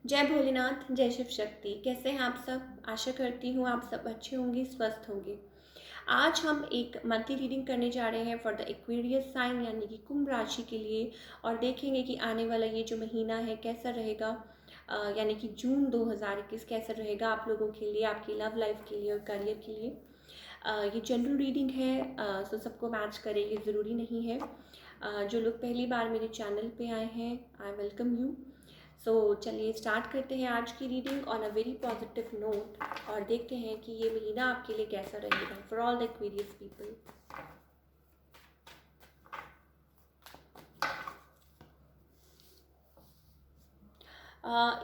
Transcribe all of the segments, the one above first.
जय भोलेनाथ, जय शिव शक्ति। कैसे हैं आप सब? आशा करती हूँ आप सब अच्छे होंगे, स्वस्थ होंगे। आज हम एक मंथली रीडिंग करने जा रहे हैं फॉर द एक्वेरियस साइन यानी कि कुंभ राशि के लिए, और देखेंगे कि आने वाला ये जो महीना है कैसा रहेगा। यानी कि जून 2021 कैसा रहेगा आप लोगों के लिए, आपकी लव लाइफ के लिए और करियर के लिए। ये जनरल रीडिंग है, सो सबको मैच करे ये ज़रूरी नहीं है। जो लोग पहली बार मेरे चैनल पे आए हैं, आई वेलकम यू। सो चलिए स्टार्ट करते हैं आज की reading on a very positive note, और देखते हैं कि ये महीना आपके लिए कैसा रहेगा for all the Aquarius people.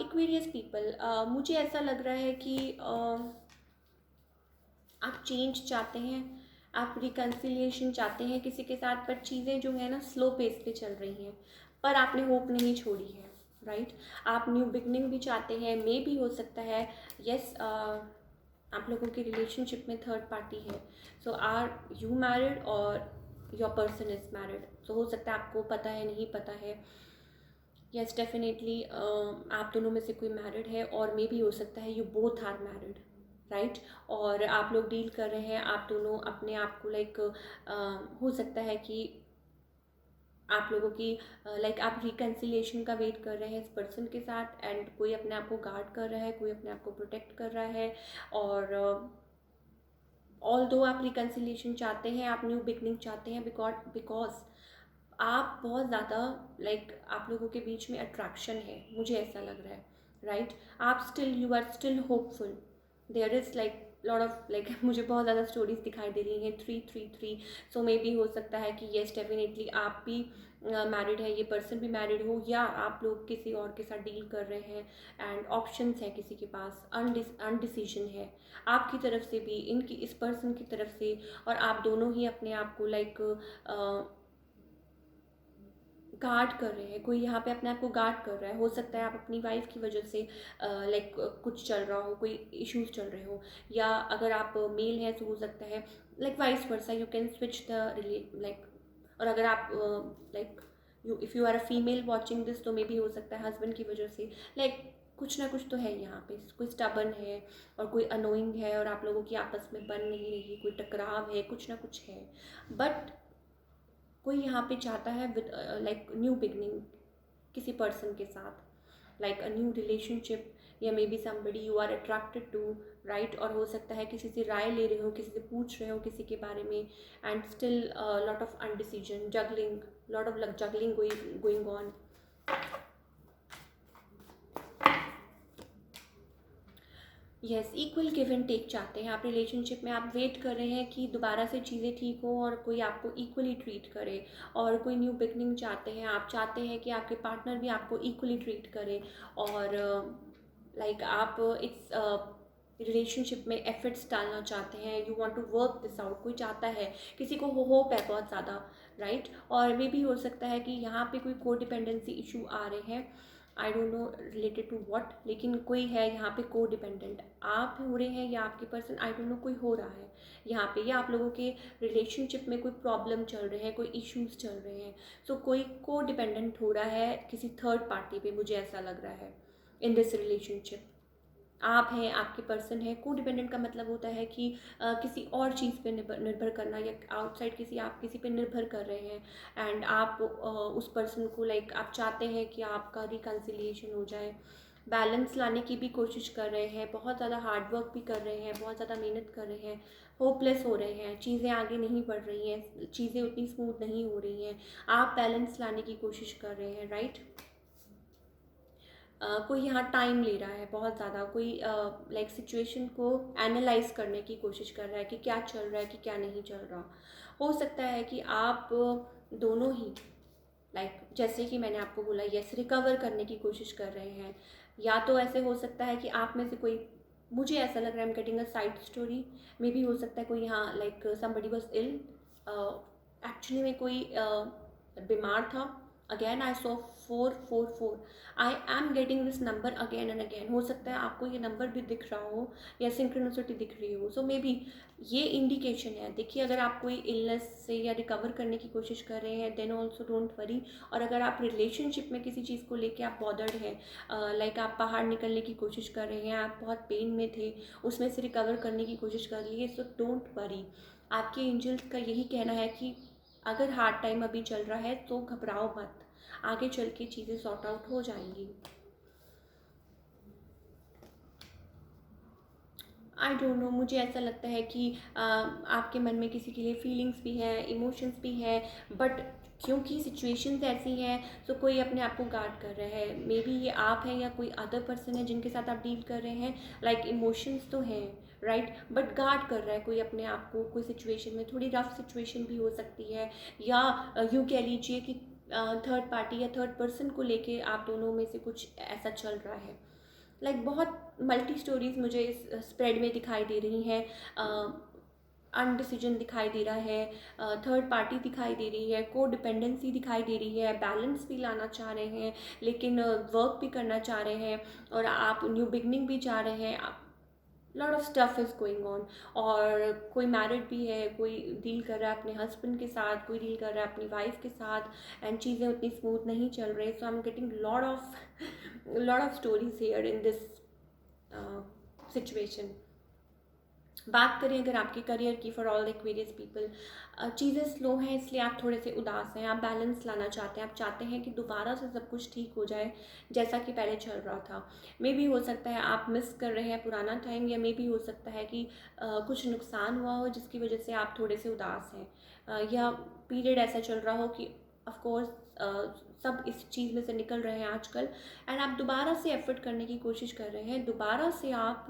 Aquarius people, मुझे ऐसा लग रहा है कि आप चेंज चाहते हैं, आप रिकन्सिलिएशन चाहते हैं किसी के साथ, पर चीज़ें जो है ना स्लो पेस पे चल रही हैं, पर आपने होप नहीं छोड़ी है, राइट। आप न्यू बिगनिंग भी चाहते हैं, मे भी हो सकता है। यस, आप लोगों की रिलेशनशिप में थर्ड पार्टी है। सो आर यू मैरिड और योर पर्सन इज मैरिड। सो हो सकता है आपको पता है, नहीं पता है। यस डेफिनेटली आप दोनों में से कोई मैरिड है, और मे भी हो सकता है you both are married, right. और आप लोग डील कर रहे हैं, आप दोनों अपने आप को लाइक हो सकता है कि आप लोगों की लाइक आप रिकन्सिलिएशन का वेट कर रहे हैं इस पर्सन के साथ, एंड कोई अपने आप को गार्ड कर रहा है, कोई अपने आप को प्रोटेक्ट कर रहा है। और ऑल दो आप रिकन्सिलिएशन चाहते हैं, आप न्यू बिगनिंग चाहते हैं, बिकॉज आप बहुत ज़्यादा लाइक आप लोगों के बीच में अट्रैक्शन है, मुझे ऐसा लग रहा है, राइट। आप still you are still hopeful. There is like lot of like मुझे बहुत ज़्यादा स्टोरीज दिखाई दे रही हैं 333। सो मे बी हो सकता है कि येस डेफिनेटली आप भी मैरिड है, ये पर्सन भी मैरिड हो, या आप लोग किसी और के साथ डील कर रहे हैं एंड ऑप्शंस है किसी के पास, अनडिसीजन है आपकी तरफ से भी, इनकी इस पर्सन की तरफ से। और आप दोनों ही अपने आप को लाइक गार्ड कर रहे हैं, कोई यहाँ पे अपने आप को गार्ड कर रहा है। हो सकता है आप अपनी वाइफ की वजह से लाइक कुछ चल रहा हो, कोई इश्यूज चल रहे हो, या अगर आप मेल हैं तो हो सकता है like vice versa you can switch the like. और अगर आप like you if you are a female watching this, तो मे भी हो सकता है हस्बैंड की वजह से लाइक कुछ ना कुछ तो है यहाँ पे, कोई स्टबन है और कोई अनोइंग है, और आप लोगों की आपस में बन नहीं रही, कोई टकराव है, कुछ ना कुछ है। बट कोई यहाँ पे चाहता है विद लाइक न्यू बिगनिंग किसी पर्सन के साथ, लाइक अ न्यू रिलेशनशिप, या maybe somebody you are attracted to, right. और हो सकता है किसी से राय ले रहे हो, किसी से पूछ रहे हो किसी के बारे में, and still lot of undecision, juggling, lot of juggling going on. Yes, equal give and take चाहते हैं आप रिलेशनशिप में। आप वेट कर रहे हैं कि दोबारा से चीज़ें ठीक हो और कोई आपको इक्वली ट्रीट करे, और कोई न्यू बिगनिंग चाहते हैं। आप चाहते हैं कि आपके पार्टनर भी आपको इक्वली ट्रीट करे, और लाइक आप इस रिलेशनशिप में एफर्ट्स डालना चाहते हैं, you want to work this out. कोई चाहता है, किसी को होप है बहुत ज़्यादा, राइट। और मे भी हो सकता है कि यहाँ पे कोई को डिपेंडेंसी इशू आ रहे हैं, I don't know related to what, लेकिन कोई है यहाँ पे को डिपेंडेंट, आप हो रहे हैं या आपके पर्सन, आई डोंट नो, कोई हो रहा है यहाँ पे, या आप लोगों के रिलेशनशिप में कोई प्रॉब्लम चल रहे हैं, कोई इश्यूज चल रहे हैं। सो कोई को डिपेंडेंट हो रहा है किसी थर्ड पार्टी पे, मुझे ऐसा लग रहा है इन दिस रिलेशनशिप। आप हैं, आपके पर्सन है। को डिपेंडेंट का मतलब होता है कि किसी और चीज़ पे निर्भर करना, या आउटसाइड किसी आप किसी पे निर्भर कर रहे हैं, एंड आप उस पर्सन को लाइक आप चाहते हैं कि आपका रिकन्सिलिएशन हो जाए। बैलेंस लाने की भी कोशिश कर रहे हैं, बहुत ज़्यादा हार्ड वर्क भी कर रहे हैं, बहुत ज़्यादा मेहनत कर रहे हैं, होपलेस हो रहे हैं, चीज़ें आगे नहीं बढ़ रही हैं, चीज़ें उतनी स्मूथ नहीं हो रही हैं। आप बैलेंस लाने की कोशिश कर रहे हैं, राइट। कोई यहाँ टाइम ले रहा है बहुत ज़्यादा, कोई लाइक सिचुएशन को एनालाइज करने की कोशिश कर रहा है कि क्या चल रहा है, कि क्या नहीं चल रहा। हो सकता है कि आप दोनों ही लाइक जैसे कि मैंने आपको बोला, यस, रिकवर करने की कोशिश कर रहे हैं। या तो ऐसे हो सकता है कि आप में से कोई, मुझे ऐसा लग रहा है, I am getting a side story, मे भी हो सकता है कोई यहाँ like somebody was ill, actually में कोई बीमार था। Again I saw 444, I am getting this number again and again. हो सकता है आपको ये नंबर भी दिख रहा हो या सिंक्रोनिसिटी दिख रही हो, सो मे बी ये इंडिकेशन है। देखिए, अगर आप कोई इलनेस से या रिकवर करने की कोशिश कर रहे हैं देन ऑल्सो डोंट वरी। और अगर आप रिलेशनशिप में किसी चीज़ को लेके आप बॉदर्ड हैं, लाइक आप बाहर निकलने की कोशिश कर रहे हैं, आप बहुत पेन में थे, उसमें से रिकवर करने की कोशिश कर रही है, सो डोंट वरी। आपके एंजल्स का यही कहना है कि अगर हार्ड टाइम अभी चल रहा है तो घबराओ मत, आगे चल के चीज़ें सॉर्ट आउट हो जाएंगी। आई डोंट नो, मुझे ऐसा लगता है कि आपके मन में किसी के लिए फीलिंग्स भी हैं, इमोशंस भी हैं, बट क्योंकि सिचुएशंस ऐसी हैं तो कोई अपने आप को गार्ड कर रहा है। मे बी ये आप हैं या कोई अदर पर्सन है जिनके साथ आप डील कर रहे हैं। लाइक इमोशंस तो हैं, राइट, बट गार्ड कर रहा है कोई अपने आप को। कोई सिचुएशन में थोड़ी रफ सिचुएशन भी हो सकती है, या यूँ कह लीजिए कि थर्ड पार्टी या थर्ड पर्सन को लेके आप दोनों में से कुछ ऐसा चल रहा है। लाइक बहुत मल्टी स्टोरीज मुझे इस स्प्रेड में दिखाई दे रही हैं। अनडिसीजन दिखाई दे रहा है, थर्ड पार्टी दिखाई दे रही है, को डिपेंडेंसी दिखाई दे रही है, बैलेंस भी लाना चाह रहे हैं लेकिन वर्क भी करना चाह रहे हैं, और आप न्यू बिगनिंग भी चाह रहे हैं। आप lot of stuff is going on. और कोई मैरिड भी है, कोई डील कर रहा है अपने हस्बैंड के साथ, कोई डील कर रहा है अपनी वाइफ के साथ, एंड चीज़ें उतनी स्मूथ नहीं चल रही। So I am getting lot of stories here in this situation. बात करें अगर आपके करियर की, for all the Aquarius people, चीज़ें स्लो हैं इसलिए आप थोड़े से उदास हैं। आप बैलेंस लाना चाहते हैं, आप चाहते हैं कि दोबारा से सब कुछ ठीक हो जाए जैसा कि पहले चल रहा था। मे भी हो सकता है आप मिस कर रहे हैं पुराना टाइम, या मे भी हो सकता है कि कुछ नुकसान हुआ हो जिसकी वजह से आप थोड़े से उदास हैं, या पीरियड ऐसा चल रहा हो कि ऑफकोर्स सब इस चीज़ में से निकल रहे हैं आजकल, एंड आप दोबारा से एफर्ट करने की कोशिश कर रहे हैं, दोबारा से आप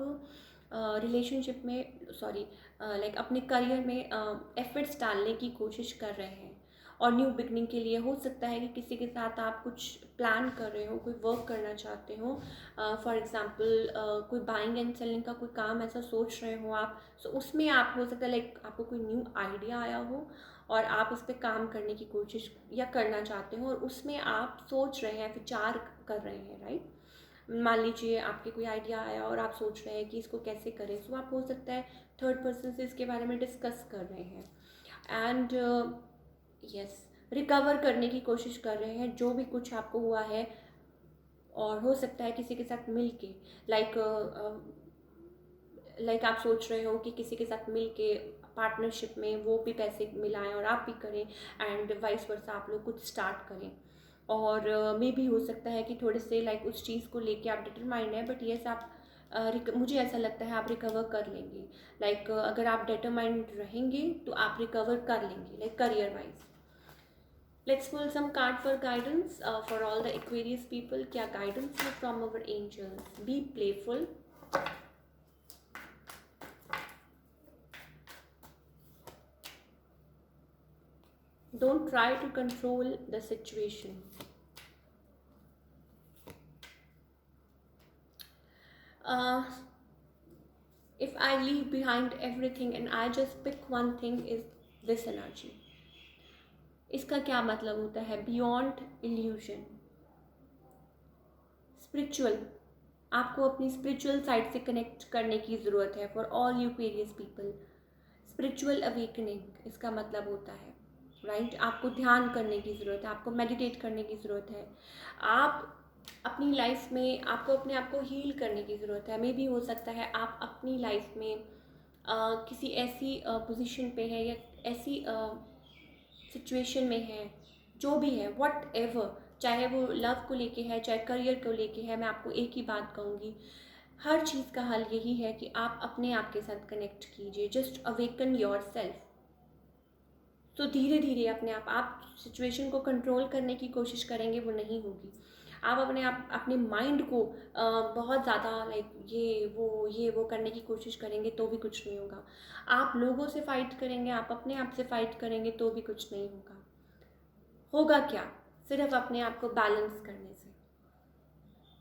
रिलेशनशिप में, सॉरी, लाइक अपने करियर में एफर्ट्स डालने की कोशिश कर रहे हैं। और न्यू बिगनिंग के लिए हो सकता है कि किसी के साथ आप कुछ प्लान कर रहे हो, कोई वर्क करना चाहते हो, फॉर एग्जांपल कोई बाइंग एंड सेलिंग का कोई काम ऐसा सोच रहे हो आप, सो उसमें आप हो सकता है लाइक आपको कोई न्यू आइडिया आया हो और आप उस पर काम करने की कोशिश या करना चाहते हो, और उसमें आप सोच रहे हैं, विचार कर रहे हैं, राइट। मान लीजिए आपके कोई आइडिया आया और आप सोच रहे हैं कि इसको कैसे करें, सो आप हो सकता है थर्ड पर्सन से इसके बारे में डिस्कस कर रहे हैं, एंड यस, रिकवर करने की कोशिश कर रहे हैं जो भी कुछ आपको हुआ है। और हो सकता है किसी के साथ मिल के, लाइक आप सोच रहे हो कि किसी के साथ मिल के पार्टनरशिप में वो भी पैसे मिलाएं और आप भी करें, एंड वाइस वर्सा आप लोग कुछ स्टार्ट करें। और मे भी हो सकता है कि थोड़े से लाइक उस चीज़ को लेके आप डिटरमाइंड है, बट येस आप मुझे ऐसा लगता है आप रिकवर कर लेंगे। लाइक अगर आप डिटरमाइंड रहेंगे तो आप रिकवर कर लेंगे, like career wise. Let's pull some card for guidance for all the Aquarius people. क्या गाइडेंस है from our angels? Be playful, don't try to control the situation. If I leave behind everything and I just pick one thing, is this energy. इसका क्या मतलब होता है? Beyond illusion, spiritual, आपको अपनी spiritual side से connect करने की ज़रूरत है for all you क्वेरियस people. Spiritual awakening इसका मतलब होता है, राइट। आपको ध्यान करने की ज़रूरत है, आपको मेडिटेट करने की ज़रूरत है, आप अपनी लाइफ में आपको अपने आप को हील करने की ज़रूरत है। मे भी हो सकता है आप अपनी लाइफ में किसी ऐसी पोजीशन पे है या ऐसी सिचुएशन में है, जो भी है, व्हाट एवर, चाहे वो लव को लेके है, चाहे करियर को लेके है, मैं आपको एक ही बात कहूँगी, हर चीज़ का हल यही है कि आप अपने आप के साथ कनेक्ट कीजिए। Just awaken your self. तो धीरे धीरे अपने आप सिचुएशन को कंट्रोल करने की कोशिश करेंगे, वो नहीं होगी। आप अपने माइंड को बहुत ज़्यादा लाइक ये वो करने की कोशिश करेंगे तो भी कुछ नहीं होगा। आप लोगों से फाइट करेंगे, आप अपने आप से फाइट करेंगे तो भी कुछ नहीं होगा। होगा क्या? सिर्फ अपने आप को बैलेंस करने से।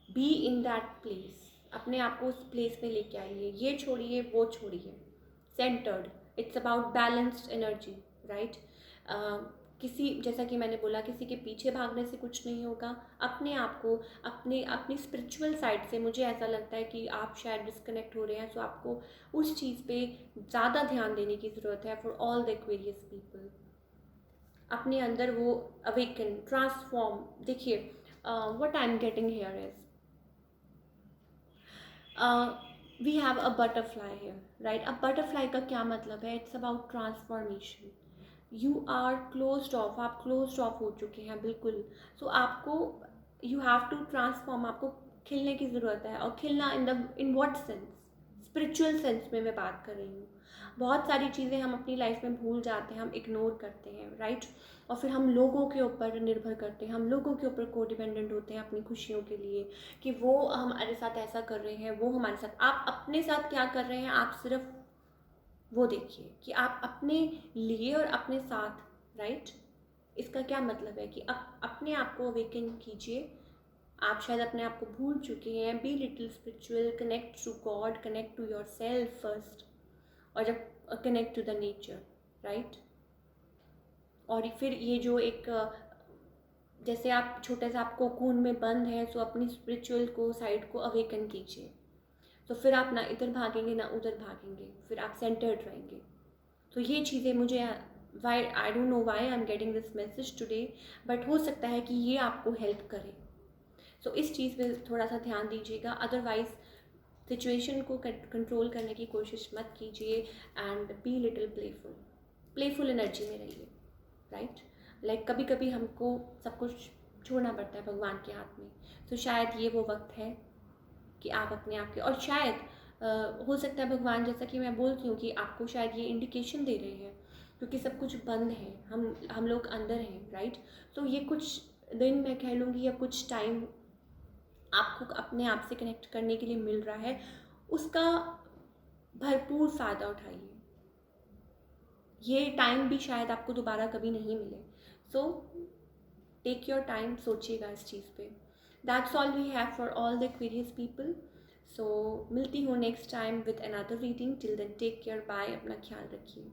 बी इन दैट प्लेस, अपने आप को उस प्लेस में लेके आइए, ये छोड़िए वो छोड़िए, centred. It's about balanced energy, right. किसी, जैसा कि मैंने बोला, किसी के पीछे भागने से कुछ नहीं होगा। अपने आप को, अपनी स्पिरिचुअल साइड से मुझे ऐसा लगता है कि आप शायद डिस्कनेक्ट हो रहे हैं, सो आपको उस चीज़ पे ज़्यादा ध्यान देने की ज़रूरत है for all the Aquarius people. अपने अंदर वो अवेकन, ट्रांसफॉर्म। देखिए, what I am getting here is, we have a butterfly here, right? अब बटरफ्लाई का क्या मतलब है? It's about transformation. You are closed off, आप क्लोज्ड ऑफ हो चुके हैं बिल्कुल। सो आपको, यू हैव टू ट्रांसफॉर्म, आपको खिलने की ज़रूरत है। और खिलना in what sense? Spiritual sense में मैं बात कर रही हूँ। बहुत सारी चीज़ें हम अपनी लाइफ में भूल जाते हैं, हम इग्नोर करते हैं, राइट? और फिर हम लोगों के ऊपर निर्भर करते हैं, हम लोगों के ऊपर को डिपेंडेंट होते हैं अपनी खुशियों के लिए, कि वो हमारे साथ ऐसा कर रहे हैं, वो हमारे साथ। आप अपने साथ क्या कर रहे हैं, आप सिर्फ वो देखिए कि आप अपने लिए और अपने साथ, राइट? इसका क्या मतलब है कि आप अपने आप को अवेकन कीजिए। आप शायद अपने आप को भूल चुके हैं। Be little spiritual, connect to God, connect to yourself first, और जब connect to the nature, right? और फिर ये जो एक, जैसे आप छोटे से आप कोकून में बंद हैं, सो अपनी स्पिरिचुअल को, साइड को अवेकन कीजिए। तो फिर आप ना इधर भागेंगे ना उधर भागेंगे, फिर आप सेंटर्ड रहेंगे। तो ये चीज़ें मुझे, why I don't know why I am getting this message today, but हो सकता है कि ये आपको हेल्प करे। सो इस चीज़ पे थोड़ा सा ध्यान दीजिएगा। अदरवाइज़ सिचुएशन को कंट्रोल करने की कोशिश मत कीजिए, and be little playful, playful energy में रहिए, राइट? लाइक कभी कभी हमको सब कुछ छोड़ना पड़ता है भगवान के हाथ में। तो शायद ये वो वक्त है कि आप अपने आप के, और शायद हो सकता है भगवान, जैसा कि मैं बोलती हूँ, कि आपको शायद ये इंडिकेशन दे रहे हैं क्योंकि सब कुछ बंद है, हम लोग अंदर हैं, राइट? तो ये कुछ दिन मैं कह लूँगी, या कुछ टाइम आपको अपने आप से कनेक्ट करने के लिए मिल रहा है, उसका भरपूर फ़ायदा उठाइए। ये टाइम भी शायद आपको दोबारा कभी नहीं मिले। सो टेक योर टाइम, सोचिएगा इस चीज़ पे। That's all we have for all the Aquarius people. So मिलती हूँ next time with another reading. Till then take care, bye, अपना ख्याल रखिए।